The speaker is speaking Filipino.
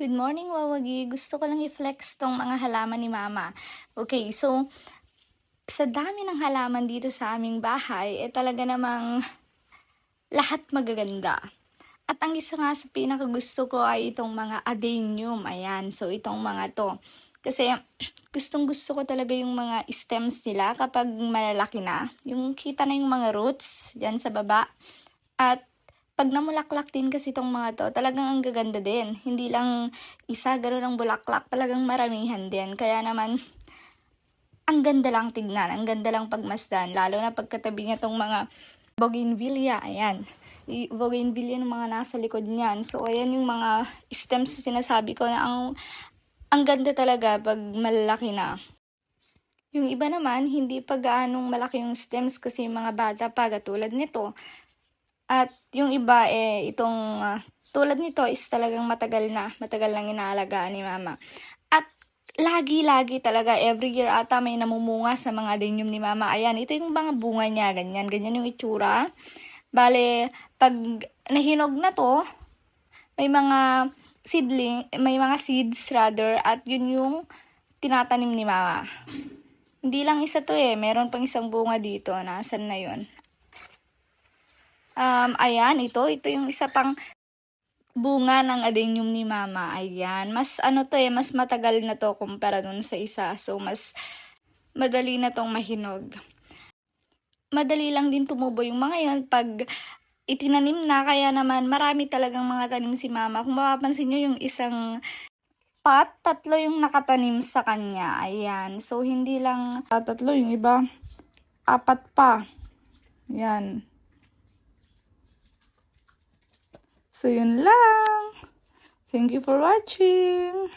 Good morning, Wawagi. Gusto ko lang i-flex tong mga halaman ni Mama. Okay, so, sa dami ng halaman dito sa aming bahay, talaga namang lahat magaganda. At ang isa nga sa pinakagusto ko ay itong mga adenium. Ayan, so itong mga to. Kasi gustong gusto ko talaga yung mga stems nila kapag malalaki na. Yung kita na yung mga roots dyan sa baba. At pag namulaklak din kasi itong mga to, talagang ang gaganda din. Hindi lang isa, gano'n ang bulaklak. Talagang maramihan din. Kaya naman, ang ganda lang tignan. Ang ganda lang pagmasdan. Lalo na pagkatabi niya itong mga bougainvillea. Ayan. Bougainvillea ng mga nasa likod niyan. So, ayan yung mga stems na sinasabi ko na ang ganda talaga pag malalaki na. Yung iba naman, hindi pa gaanong malaki yung stems kasi mga bata pa katulad nito. At yung iba itong tulad nito is talagang matagal nang inaalagaan ni Mama. At lagi talaga every year ata may namumunga sa mga adenium ni Mama. Ayan, ito yung mga bunga niya, ganyan yung itsura. Bale, pag nahinog na to, may mga seeds rather, at yun yung tinatanim ni Mama. Hindi lang isa to meron pang isang bunga dito, nasan na yun? Ayan, ito yung isa pang bunga ng adenium ni Mama. Ayan, mas mas matagal na to kumpara dun sa isa. So, mas madali na tong mahinog. Madali lang din tumubo yung mga yun pag itinanim na, kaya naman marami talagang mga tanim si Mama. Kung mapapansin nyo yung isang pot, 3 yung nakatanim sa kanya. Ayan, so hindi lang 3, yung iba 4 pa. Yan. So, yun lang. Thank you for watching.